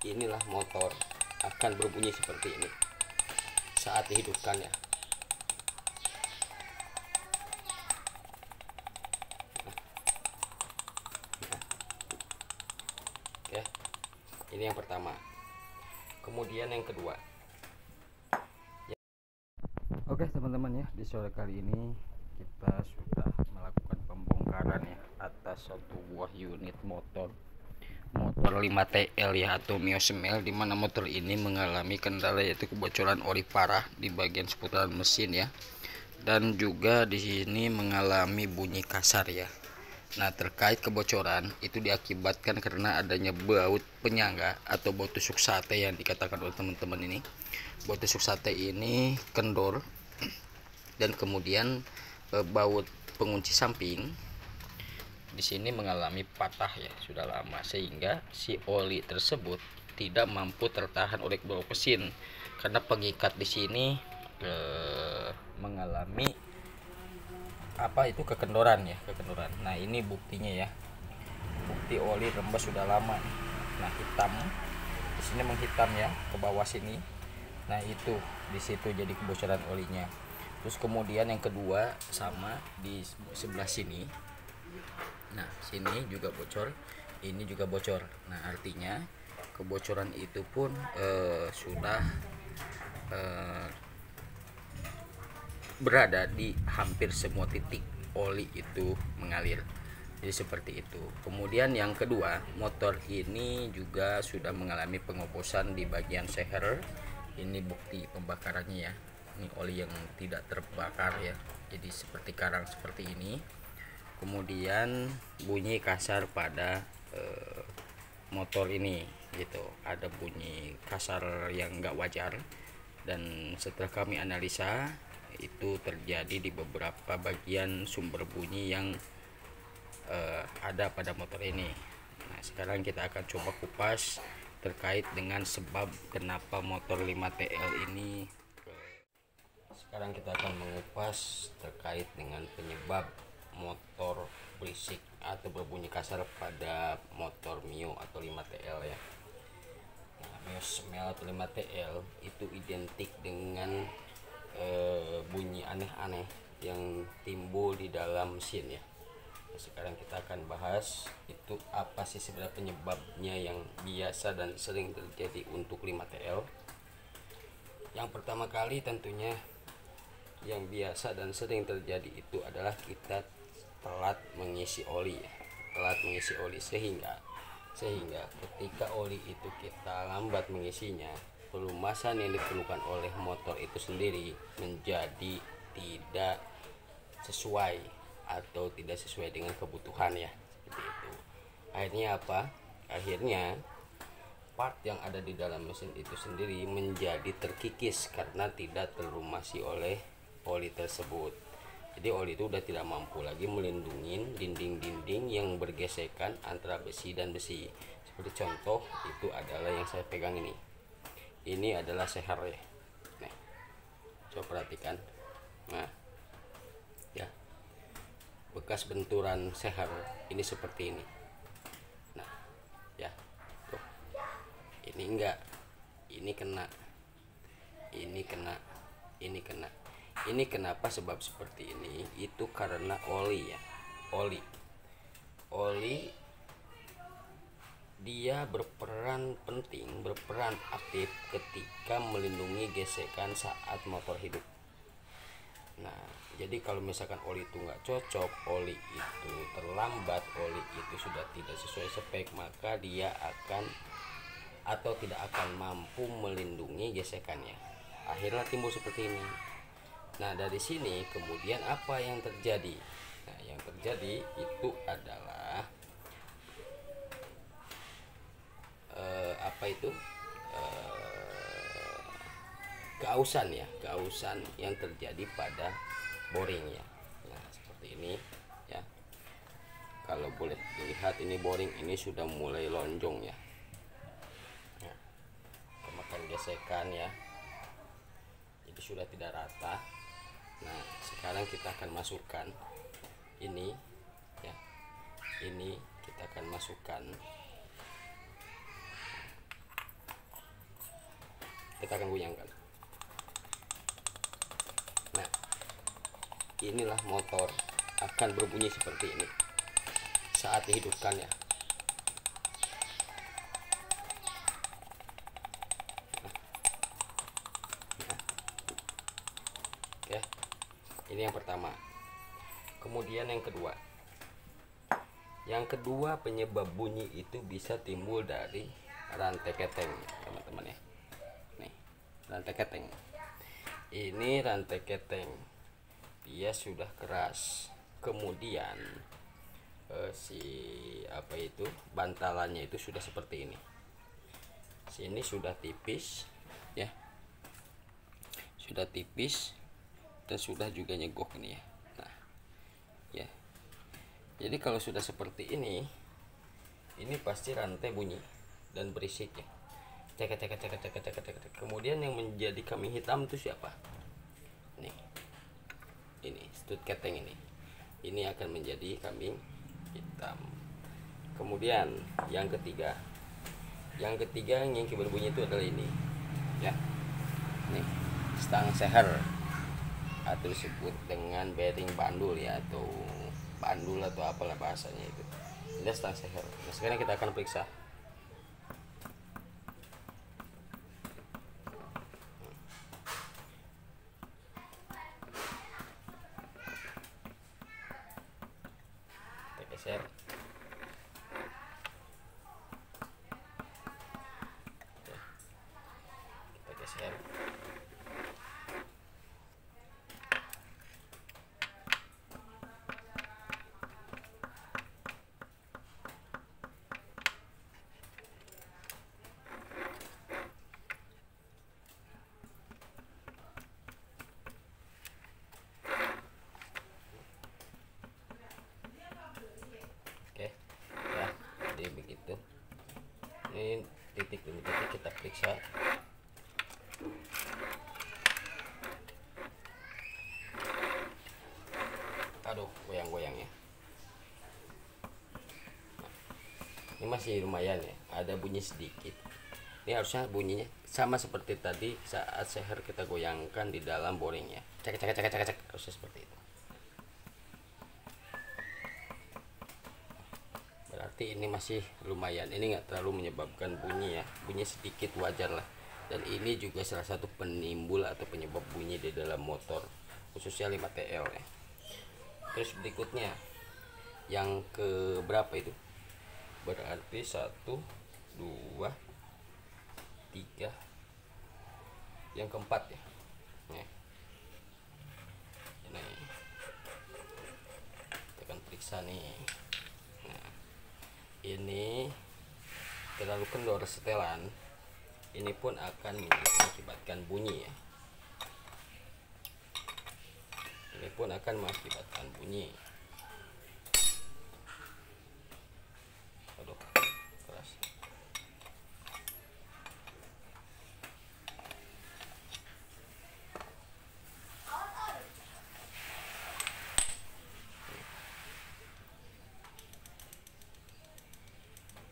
inilah motor akan berbunyi seperti ini saat dihidupkan ya. Ya, ini yang pertama. Kemudian yang kedua. Oke teman-teman ya, di sore kali ini kita sudah melakukan pembongkaran ya atas satu buah unit motor 5TL ya atau Mio Smell, di mana motor ini mengalami kendala yaitu kebocoran oli parah di bagian seputaran mesin ya, dan juga di sini mengalami bunyi kasar ya. Nah, terkait kebocoran itu diakibatkan karena adanya baut penyangga atau baut tusuk sate yang dikatakan oleh teman-teman ini. Baut tusuk sate ini kendor dan kemudian baut pengunci samping di sini mengalami patah ya sudah lama, sehingga si oli tersebut tidak mampu tertahan oleh blok mesin karena pengikat di sini mengalami kekendoran ya, kekendoran. Nah, ini buktinya ya. Bukti oli rembes sudah lama. Nah, hitam. Di sini menghitam ya ke bawah sini. Nah, itu di situ jadi kebocoran olinya. Terus kemudian yang kedua sama di sebelah sini. Nah, sini juga bocor, ini juga bocor. Nah, artinya kebocoran itu pun sudah berada di hampir semua titik oli itu mengalir. Jadi seperti itu. Kemudian yang kedua, motor ini juga sudah mengalami pengobosan di bagian seher. Ini bukti pembakarannya ya. Ini oli yang tidak terbakar ya. Jadi seperti karang seperti ini. Kemudian bunyi kasar pada motor ini gitu, ada bunyi kasar yang enggak wajar, dan setelah kami analisa itu terjadi di beberapa bagian sumber bunyi yang ada pada motor ini. Nah, sekarang kita akan coba kupas terkait dengan sebab kenapa motor 5TL ini. Sekarang kita akan mengupas terkait dengan penyebab motor berisik atau berbunyi kasar pada motor Mio atau 5TL ya. Nah, Mio Smell atau 5TL itu identik dengan bunyi aneh-aneh yang timbul di dalam mesin ya. Nah, sekarang kita akan bahas itu apa sih sebenarnya penyebabnya yang biasa dan sering terjadi untuk 5TL. Yang pertama kali tentunya yang biasa dan sering terjadi itu adalah kita telat mengisi oli ya. Telat mengisi oli sehingga ketika oli itu kita lambat mengisinya, pelumasan yang diperlukan oleh motor itu sendiri menjadi tidak sesuai atau tidak sesuai dengan kebutuhan ya, seperti itu. Akhirnya apa? Akhirnya part yang ada di dalam mesin itu sendiri menjadi terkikis karena tidak terlumasi oleh oli tersebut. Jadi oli itu udah tidak mampu lagi melindungi dinding-dinding yang bergesekan antara besi dan besi. Seperti contoh itu adalah yang saya pegang ini. Ini adalah seher ya. Nah, coba perhatikan. Nah, ya, bekas benturan seher ini seperti ini. Nah, ya, tuh. Ini enggak. Ini kena. Ini kena. Ini kena. Ini kenapa sebab seperti ini? Itu karena oli ya. Oli dia berperan penting, berperan aktif ketika melindungi gesekan saat motor hidup. Nah, jadi kalau misalkan oli itu nggak cocok, oli itu terlambat, oli itu sudah tidak sesuai spek, maka dia akan atau tidak akan mampu melindungi gesekannya. Akhirnya timbul seperti ini. Nah, dari sini kemudian apa yang terjadi? Nah, yang terjadi itu adalah keausan ya, keausan yang terjadi pada boringnya. Nah, seperti ini ya. Kalau boleh dilihat ini boring ini sudah mulai lonjong ya. Nah, kemakan gesekan ya. Jadi sudah tidak rata. Nah, sekarang kita akan masukkan ini ya. Ini kita akan masukkan kita akan goyangkan. Nah, inilah motor akan berbunyi seperti ini saat dihidupkan ya. Oke, ini yang pertama. Kemudian yang kedua, penyebab bunyi itu bisa timbul dari rantai keteng, teman-teman ya. Nih, rantai keteng. Ini rantai keteng, dia sudah keras. Kemudian bantalannya itu sudah seperti ini. Sini sudah tipis ya, sudah tipis dan sudah juga nyegok ini ya. Nah ya, jadi kalau sudah seperti ini pasti rantai bunyi dan berisik ya, cek cek cek cek cek cek cek. Kemudian yang menjadi kambing hitam itu siapa? Nih, ini stud keteng ini akan menjadi kambing hitam. Kemudian yang ketiga yang berbunyi itu adalah ini ya, nih stang seher atau disebut dengan bearing bandul ya, atau bandul atau apalah bahasanya itu. Ini stang seher. Nah, sekarang kita akan periksa. Kita geser. Kita geser. Oke ya, jadi begitu. Ini titik demi titik kita periksa. Aduh, goyang-goyang ya. Nah, ini masih lumayan ya, ada bunyi sedikit. Ini harusnya bunyinya sama seperti tadi saat seher kita goyangkan di dalam boringnya. Cek cek cek cek cek, harusnya seperti itu. Berarti ini masih lumayan, ini nggak terlalu menyebabkan bunyi ya, bunyi sedikit wajar lah. Dan ini juga salah satu penimbul atau penyebab bunyi di dalam motor, khususnya 5TL ya. Terus berikutnya yang ke berapa itu? Berarti 1 2 3, yang keempat ya. Nih, ini kita akan periksa nih. Nah, ini terlalu kendor setelan, ini pun akan mengakibatkan bunyi ya. Ini pun akan mengakibatkan bunyi. Aduh, keras.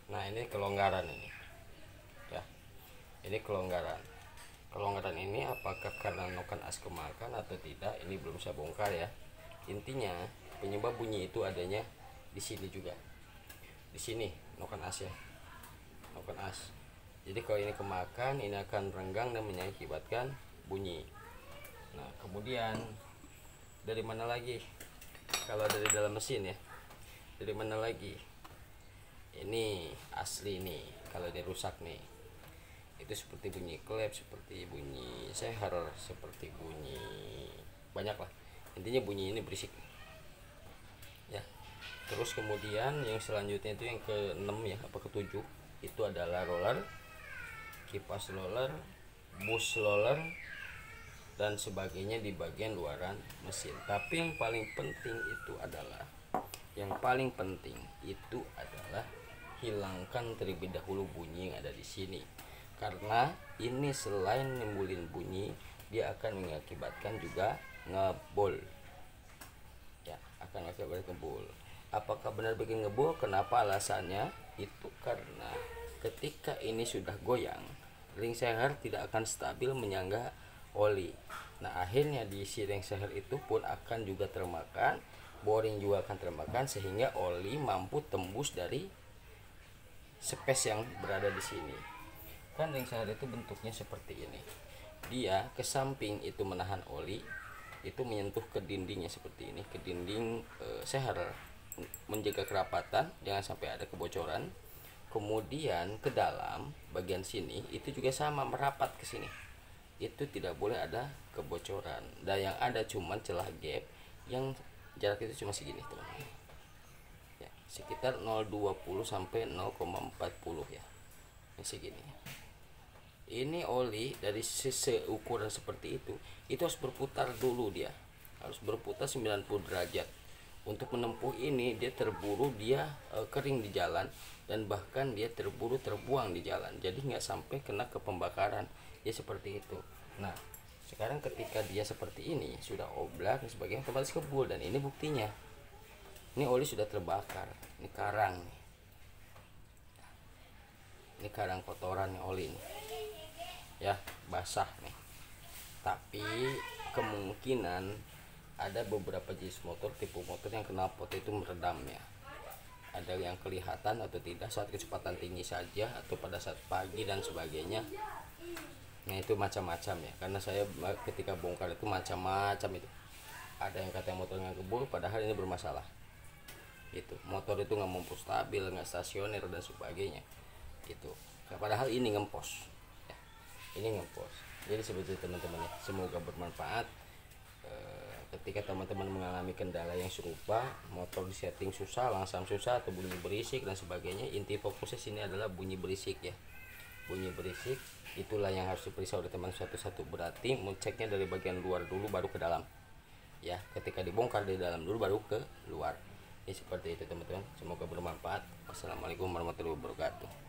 Nah, ini kelonggaran ini ya, ini kelonggaran ini apakah karena noken as kemakan atau tidak, ini belum saya bongkar ya. Intinya penyebab bunyi itu adanya di sini juga, di sini noken as ya, noken as. Jadi kalau ini kemakan, ini akan renggang dan mengakibatkan bunyi. Nah, kemudian dari mana lagi? Kalau dari dalam mesin ya, dari mana lagi? Ini asli nih, kalau dia rusak nih itu seperti bunyi klep, seperti bunyi seher, seperti bunyi banyak lah, intinya bunyi ini berisik ya. Terus kemudian yang selanjutnya itu yang ke-6 ya, apa ke-7, itu adalah roller, kipas roller, bus roller dan sebagainya di bagian luaran mesin. Tapi yang paling penting itu adalah hilangkan terlebih dahulu bunyi yang ada di sini, karena ini selain nimbulin bunyi, dia akan mengakibatkan juga ngebul ya, akan mengakibatkan ngebul. Apakah benar bikin ngebul? Kenapa alasannya? Itu karena ketika ini sudah goyang, ring seher tidak akan stabil menyangga oli. Nah akhirnya di si ring seher itu pun akan juga termakan, boring juga akan termakan, sehingga oli mampu tembus dari space yang berada di sini. Kan ring seher itu bentuknya seperti ini, dia ke samping itu menahan oli, itu menyentuh ke dindingnya seperti ini, ke dinding seher, menjaga kerapatan jangan sampai ada kebocoran. Kemudian ke dalam bagian sini itu juga sama, merapat ke sini, itu tidak boleh ada kebocoran, dan yang ada cuman celah gap yang jarak itu cuma segini teman-teman ya, sekitar 0,20 sampai 0,40 ya, ini segini. Ini oli dari sisi ukuran seperti itu harus berputar dulu, dia harus berputar 90 derajat. Untuk menempuh ini dia terburu, dia kering di jalan, dan bahkan dia terburu terbuang di jalan, jadi nggak sampai kena ke pembakaran ya, seperti itu. Nah sekarang ketika dia seperti ini sudah oblak dan sebagainya, otomatis kebul, dan ini buktinya, ini oli sudah terbakar, ini karang nih, ini karang kotoran nih, oli nih ya, basah nih. Tapi kemungkinan ada beberapa jenis motor, tipe motor yang knalpot itu meredam ya, ada yang kelihatan atau tidak saat kecepatan tinggi saja atau pada saat pagi dan sebagainya. Nah itu macam-macam ya, karena saya ketika bongkar itu macam-macam itu, ada yang katanya motornya kebul padahal ini bermasalah itu, motor itu nggak mampu stabil, nggak stasioner dan sebagainya itu. Nah, padahal ini ngempos ya, ini ngempos. Jadi seperti itu teman-teman ya, semoga bermanfaat. Ketika teman-teman mengalami kendala yang serupa, motor disetting susah, langsam susah, atau bunyi berisik dan sebagainya, inti fokusnya sini adalah bunyi berisik ya, bunyi berisik itulah yang harus diperiksa oleh teman satu-satu. Berarti ceknya dari bagian luar dulu baru ke dalam ya, ketika dibongkar dari dalam dulu baru ke luar ya, seperti itu teman-teman. Semoga bermanfaat. Wassalamualaikum warahmatullahi wabarakatuh.